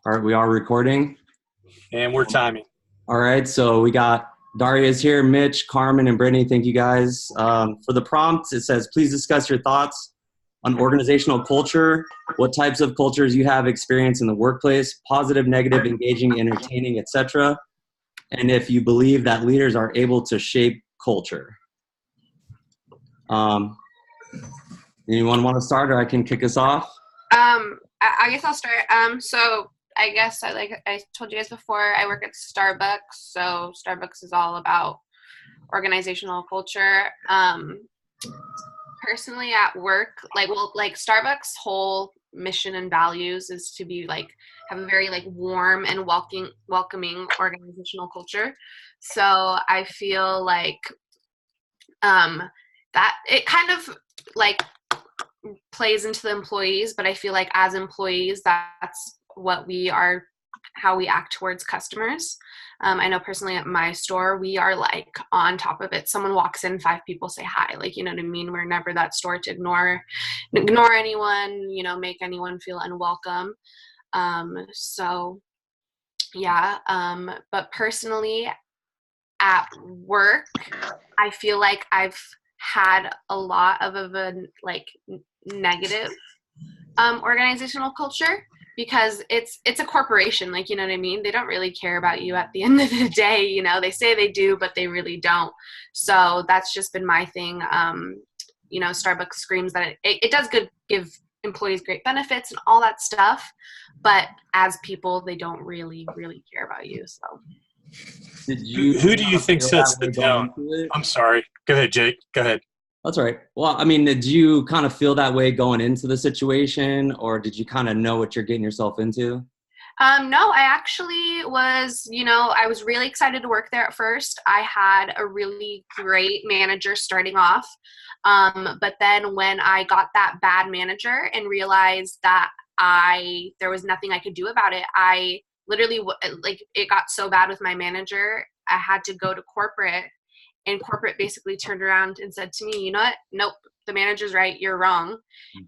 All right, we are recording. And we're timing. All right, so we got Daria's here, Mitch, Carmen, and Brittany. Thank you guys. For the prompt, it says, please discuss your thoughts on organizational culture, what types of cultures you have experience in the workplace, positive, negative, engaging, entertaining, etc. And if you believe that leaders are able to shape culture. Anyone want to start, or I can kick us off? I guess I'll start. So I guess I told you guys before, I work at Starbucks. So Starbucks is all about organizational culture. Personally at work, Starbucks' whole mission and values is to be have a very warm and welcoming organizational culture. So I feel like that it kind of plays into the employees, but I feel like as employees, that's what we are, how we act towards customers. I know personally at my store, we are on top of it. Someone walks in, 5 people say hi, you know what I mean? We're never that store to ignore anyone, make anyone feel unwelcome. So yeah. But personally at work, I feel like I've had a lot of a negative organizational culture, because it's a corporation, you know what I mean? They don't really care about you at the end of the day. They say they do, but they really don't. So that's just been my thing. Starbucks screams that it does give employees great benefits and all that stuff, but as people, they don't really care about you. So who do you think sets the tone? I'm sorry. Go ahead, Jake. Go ahead. That's all right. Well, did you kind of feel that way going into the situation, or did you kind of know what you're getting yourself into? No, I actually was, I was really excited to work there at first. I had a really great manager starting off. But then when I got that bad manager and realized that there was nothing I could do about it, I literally, it got so bad with my manager, I had to go to corporate. And corporate basically turned around and said to me, you know what? Nope, the manager's right, you're wrong.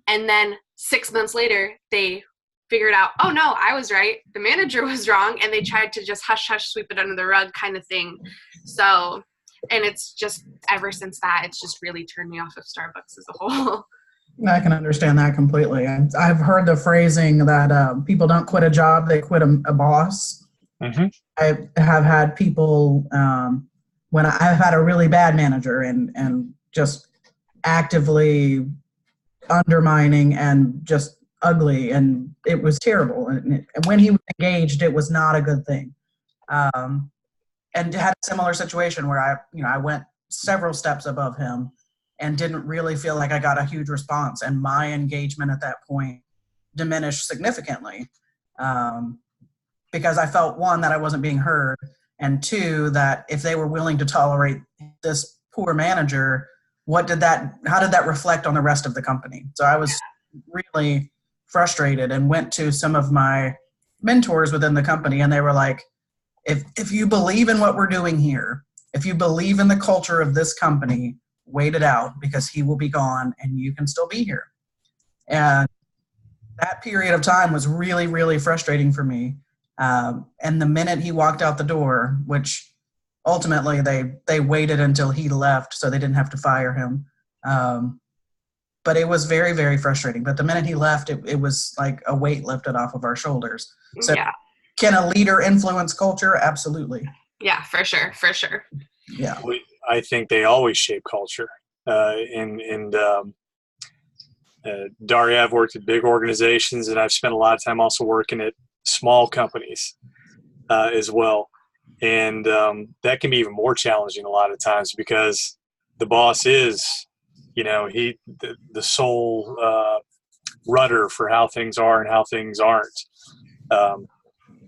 And then 6 months later, they figured out, oh no, I was right, the manager was wrong. And they tried to just hush, sweep it under the rug kind of thing. So, and it's just, ever since that, it's just really turned me off of Starbucks as a whole. I can understand that completely. I've heard the phrasing that people don't quit a job, they quit a boss. Mm-hmm. I have had people, when I've had a really bad manager and just actively undermining and just ugly, and it was terrible. And when he was engaged, it was not a good thing. And had a similar situation where I went several steps above him and didn't really feel like I got a huge response. And my engagement at that point diminished significantly, because I felt, one, that I wasn't being heard, and 2, that if they were willing to tolerate this poor manager, how did that reflect on the rest of the company? So I was really frustrated and went to some of my mentors within the company, and they were like, if you believe in what we're doing here, if you believe in the culture of this company, wait it out, because he will be gone and you can still be here. And that period of time was really, really frustrating for me. And the minute he walked out the door, which ultimately they waited until he left so they didn't have to fire him. But it was very, very frustrating. But the minute he left, it was like a weight lifted off of our shoulders. So yeah. Can a leader influence culture? Absolutely. Yeah, for sure. Yeah. I think they always shape culture. Daria, I've worked at big organizations, and I've spent a lot of time also working at small companies as well. And that can be even more challenging a lot of times, because the boss is, the sole rudder for how things are and how things aren't.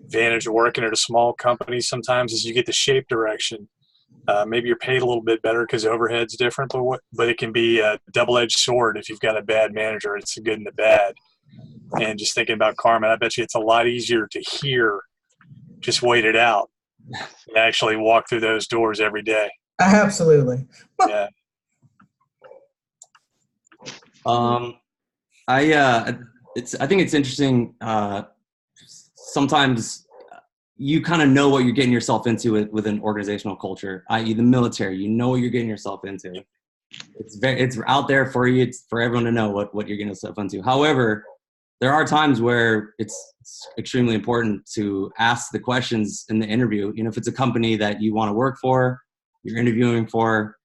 Advantage of working at a small company sometimes is you get the shape direction. Maybe you're paid a little bit better because overhead's different, but it can be a double-edged sword if you've got a bad manager. It's the good and the bad. And just thinking about Carmen, I bet you it's a lot easier to hear, just wait it out, and actually walk through those doors every day. Absolutely. Yeah. I think it's interesting. sometimes you kind of know what you're getting yourself into with an organizational culture, i.e. the military. You know what you're getting yourself into. It's out there for you. It's for everyone to know what you're getting yourself into. However, there are times where it's extremely important to ask the questions in the interview. If it's a company that you want to work for, you're interviewing for,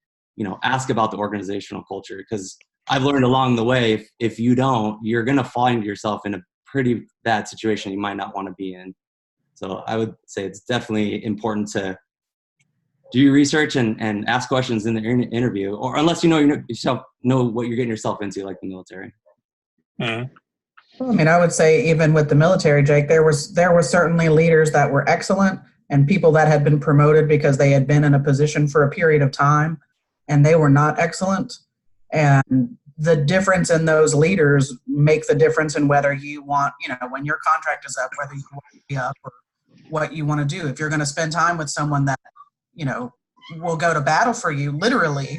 ask about the organizational culture, because I've learned along the way, if you don't, you're going to find yourself in a pretty bad situation you might not want to be in. So I would say it's definitely important to do your research and ask questions in the interview, or unless you know what you're getting yourself into, like the military. Mm-hmm. Well, I mean, I would say even with the military, Jake, there were certainly leaders that were excellent and people that had been promoted because they had been in a position for a period of time and they were not excellent. And the difference in those leaders make the difference in whether you want, when your contract is up, whether you want to be up or what you want to do. If you're going to spend time with someone that, will go to battle for you, literally,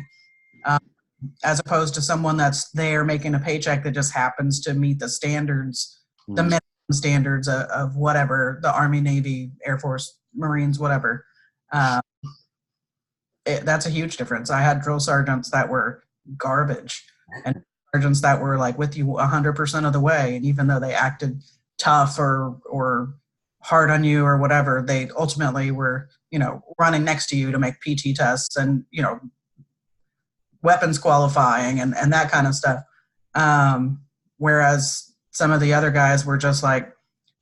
as opposed to someone that's there making a paycheck that just happens to meet the standards, the minimum standards of whatever, the Army, Navy, Air Force, Marines, whatever. That's a huge difference. I had drill sergeants that were garbage and sergeants that were like with you 100% of the way. And even though they acted tough or hard on you or whatever, they ultimately were, running next to you to make PT tests and, weapons qualifying and that kind of stuff. Whereas some of the other guys were just like,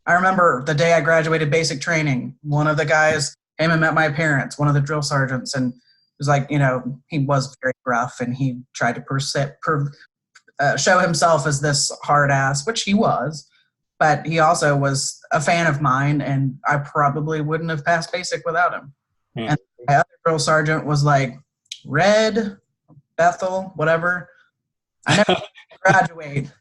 I remember the day I graduated basic training, one of the guys came and met my parents, one of the drill sergeants, and was like, he was very rough and he tried to show himself as this hard ass, which he was, but he also was a fan of mine and I probably wouldn't have passed basic without him. Hmm. And my other drill sergeant was like, Red, Bethel, whatever, I never graduate.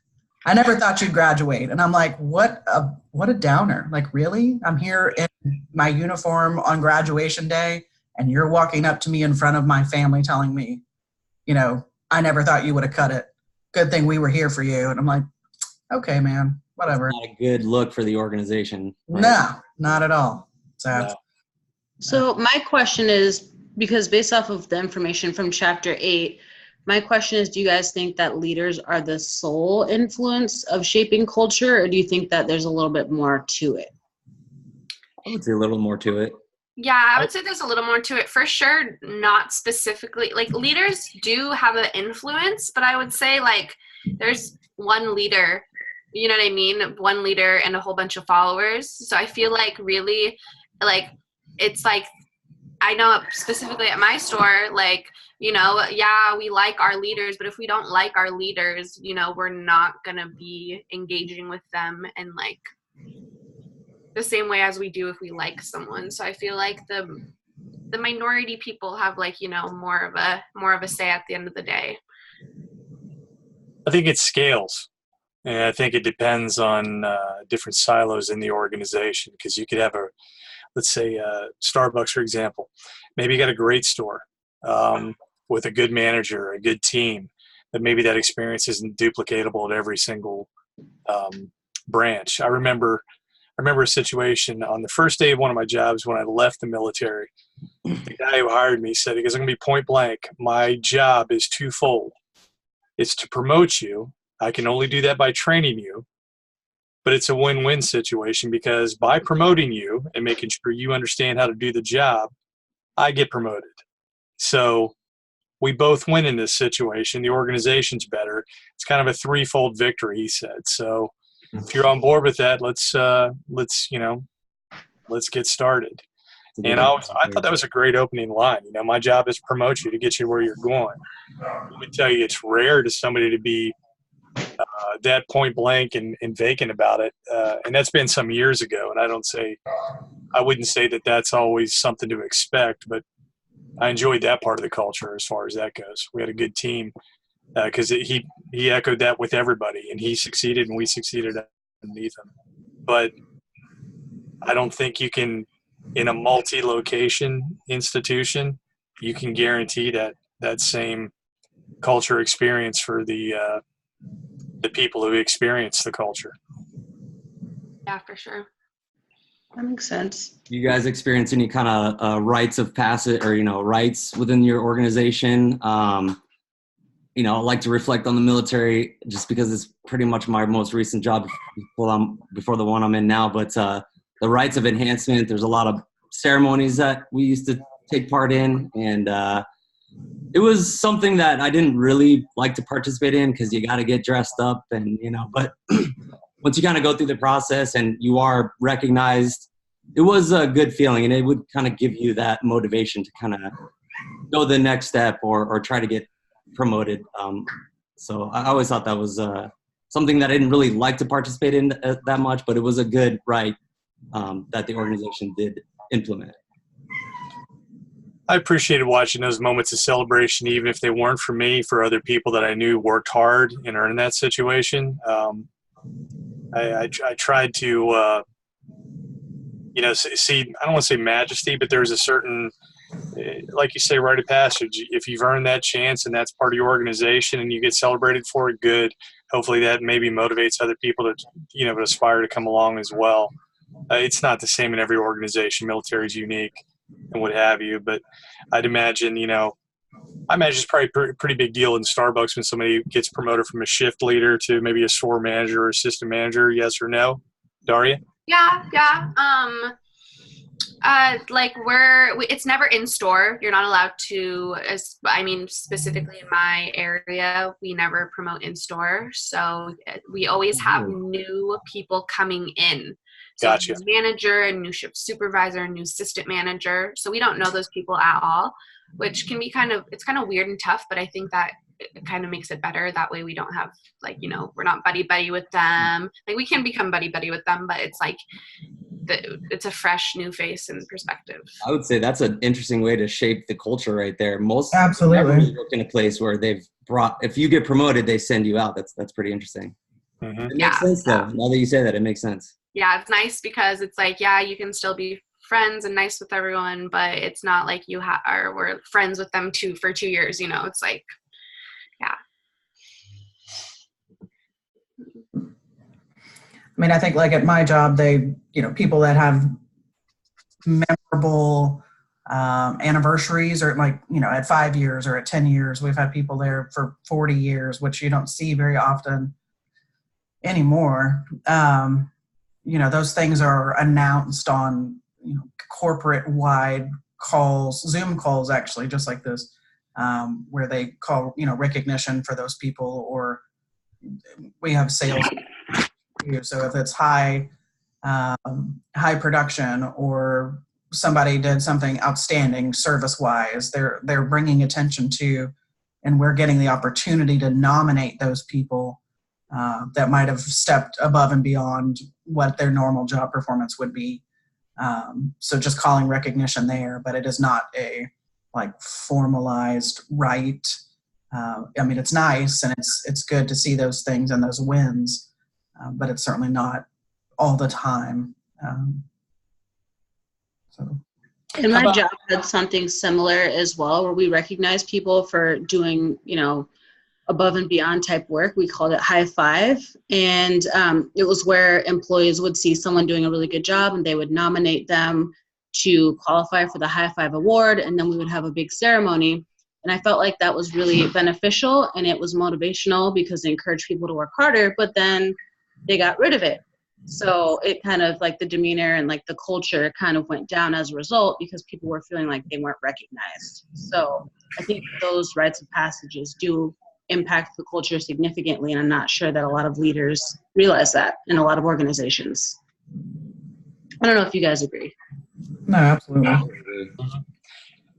I never thought you'd graduate. And I'm like, what a downer. Like, really? I'm here in my uniform on graduation day and you're walking up to me in front of my family telling me, I never thought you would have cut it. Good thing we were here for you. And I'm like, okay, man, whatever. It's not a good look for the organization. Right? No, not at all. So my question is, because based off of the information from Chapter 8, my question is, do you guys think that leaders are the sole influence of shaping culture, or do you think that there's a little bit more to it? I would say a little more to it. Yeah, I would say there's a little more to it. For sure, not specifically. Like, leaders do have an influence, but I would say, like, there's one leader, you know what I mean? One leader and a whole bunch of followers. So I feel like really, like, it's like, I know specifically at my store, like, yeah, we like our leaders, but if we don't like our leaders, we're not going to be engaging with them in like the same way as we do if we like someone. So I feel like the minority people have like, more of a say at the end of the day. I think it scales. And I think it depends on different silos in the organization, because you could have let's say Starbucks, for example. Maybe you got a great store with a good manager, a good team, but maybe that experience isn't duplicatable at every single branch. I remember a situation on the first day of one of my jobs when I left the military. The guy who hired me said, he goes, I'm going to be point blank. My job is twofold. It's to promote you. I can only do that by training you. But it's a win-win situation, because by promoting you and making sure you understand how to do the job, I get promoted. So we both win in this situation. The organization's better. It's kind of a threefold victory, he said. So if you're on board with that, let's get started. And I thought that was a great opening line. My job is to promote you to get you where you're going. Let me tell you, it's rare to somebody to be that point blank and vacant about it. And that's been some years ago. And I wouldn't say that that's always something to expect, but I enjoyed that part of the culture as far as that goes. We had a good team because he echoed that with everybody, and he succeeded and we succeeded underneath him. But I don't think you can, in a multi-location institution, you can guarantee that same culture experience for the people who experience the culture. Yeah, for sure. That makes sense. Do you guys experience any kind of rites of passage or, rights within your organization? I like to reflect on the military just because it's pretty much my most recent job before the one I'm in now. But the rites of enhancement, there's a lot of ceremonies that we used to take part in. And it was something that I didn't really like to participate in because you got to get dressed up and, but once you kind of go through the process and you are recognized, it was a good feeling, and it would kind of give you that motivation to kind of go the next step or try to get promoted. So I always thought that was something that I didn't really like to participate in that much, but it was a good right that the organization did implement. I appreciated watching those moments of celebration, even if they weren't for me, for other people that I knew worked hard and earned that situation. I tried to, see, I don't want to say majesty, but there's a certain, like you say, rite of passage. If you've earned that chance and that's part of your organization and you get celebrated for it, good. Hopefully that maybe motivates other people to, to aspire to come along as well. It's not the same in every organization. Military is unique and what have you, but I'd imagine, I imagine it's probably a pretty big deal in Starbucks when somebody gets promoted from a shift leader to maybe a store manager or assistant manager. Yes or no, Daria? Yeah. It's never in store. You're not allowed to, specifically in my area, we never promote in store. So we always have new people coming in. So Gotcha. a new manager, a new shift supervisor, a new assistant manager. So we don't know those people at all, which can be it's kind of weird and tough, but I think that it kind of makes it better. That way we don't have we're not buddy with them. We can become buddy with them, but it's it's a fresh new face and perspective. I would say that's an interesting way to shape the culture right there. Most Absolutely never really work in a place where they've brought, if you get promoted, they send you out. That's pretty interesting. Mm-hmm. It makes sense though. Now that you say that, it makes sense. Yeah, it's nice because it's you can still be friends and nice with everyone, but it's not like you we're friends with them for 2 years, it's yeah. I think at my job, they, people that have memorable anniversaries or at 5 years or at 10 years, we've had people there for 40 years, which you don't see very often anymore. Those things are announced on, corporate wide calls, Zoom calls, actually, just like this, where they call, recognition for those people, or we have sales. So if it's high production or somebody did something outstanding service-wise, they're bringing attention to, and we're getting the opportunity to nominate those people that might have stepped above and beyond what their normal job performance would be. So just calling recognition there, but it is not a formalized right. It's nice and it's good to see those things and those wins. But it's certainly not all the time. And my job had something similar as well, where we recognize people for doing, above and beyond type work. We called it high five. And it was where employees would see someone doing a really good job and they would nominate them to qualify for the high five award. And then we would have a big ceremony. And I felt like that was really beneficial and it was motivational because it encouraged people to work harder, but then they got rid of it. So it kind of the demeanor and the culture kind of went down as a result because people were feeling like they weren't recognized. So I think those rites of passages do impact the culture significantly. And I'm not sure that a lot of leaders realize that in a lot of organizations. I don't know if you guys agree. No, absolutely.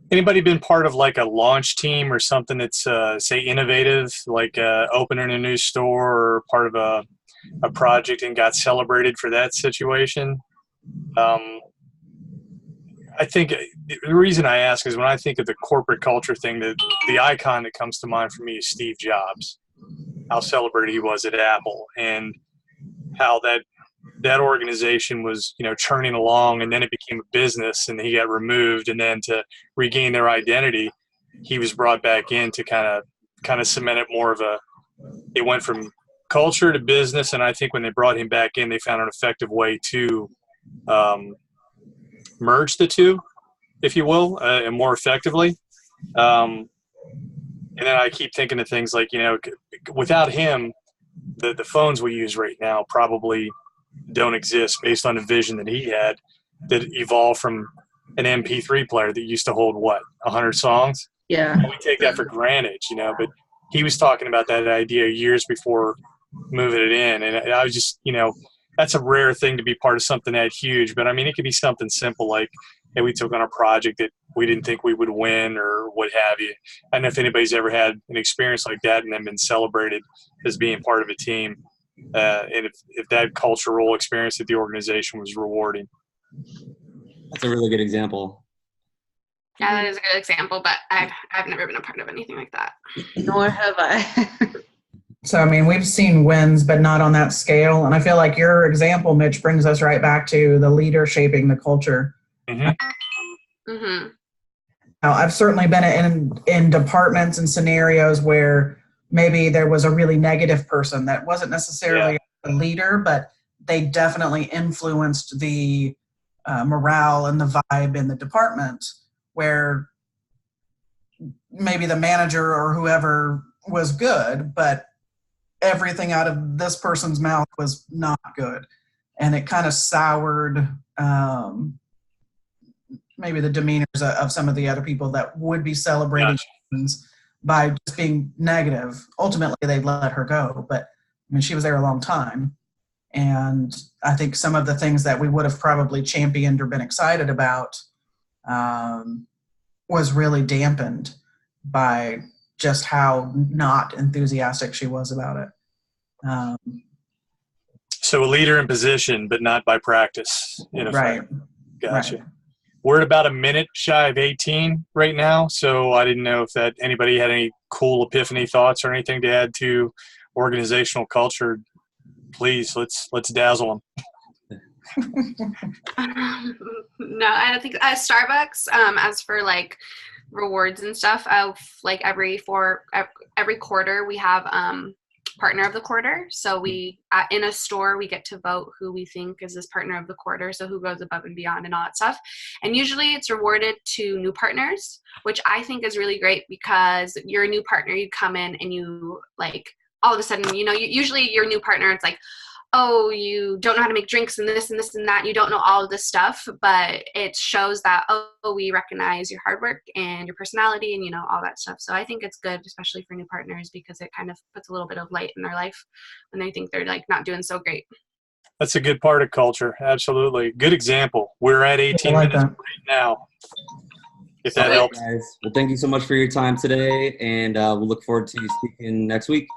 Anybody been part of a launch team or something that's say innovative, opening a new store or part of a project and got celebrated for that situation? I think the reason I ask is when I think of the corporate culture thing, the icon that comes to mind for me is Steve Jobs, how celebrated he was at Apple and how that organization was, churning along, and then it became a business and he got removed, and then to regain their identity, he was brought back in to kind of cement it more of it went from culture to business. And I think when they brought him back in, they found an effective way to merge the two, if you will, and more effectively. And then I keep thinking of things like, without him, the phones we use right now probably don't exist based on a vision that he had that evolved from an MP3 player that used to hold 100 songs. Yeah. And we take that for granted, but he was talking about that idea years before moving it in. And I was just, that's a rare thing to be part of something that huge. But I mean, it could be something simple like, hey, we took on a project that we didn't think we would win or what have you. I don't know if anybody's ever had an experience like that and then been celebrated as being part of a team. And if that cultural experience at the organization was rewarding. That's a really good example. Yeah, that is a good example, but I've never been a part of anything like that. Nor have I. So, I mean, we've seen wins, but not on that scale. And I feel like your example, Mitch, brings us right back to the leader shaping the culture. Mm-hmm. Mm-hmm. Now, I've certainly been in departments and scenarios where maybe there was a really negative person that wasn't necessarily a leader, but they definitely influenced the morale and the vibe in the department, where maybe the manager or whoever was good, but everything out of this person's mouth was not good. And it kind of soured maybe the demeanors of some of the other people that would be celebrating things by just being negative. Ultimately, they let her go, but I mean, she was there a long time. And I think some of the things that we would have probably championed or been excited about was really dampened by just how not enthusiastic she was about it. So a leader in position, but not by practice, in effect. Right. Gotcha. Right. We're at about a minute shy of 18 right now, so I didn't know if that anybody had any cool epiphany thoughts or anything to add to organizational culture. Please, let's dazzle them. No, I don't think Starbucks. As for like rewards and stuff, like every quarter we have partner of the quarter. So we in a store we get to vote who we think is this partner of the quarter. So who goes above and beyond and all that stuff. And usually it's rewarded to new partners, which I think is really great because you're a new partner. You come in and you like all of a sudden, usually your new partner, it's like, oh, you don't know how to make drinks and this and this and that. You don't know all of this stuff, but it shows that, oh, we recognize your hard work and your personality and, all that stuff. So I think it's good, especially for new partners, because it kind of puts a little bit of light in their life when they think they're like not doing so great. That's a good part of culture. Absolutely. Good example. We're at 18 minutes right now. If that helps. Guys. Well, thank you so much for your time today, and we'll look forward to you speaking next week.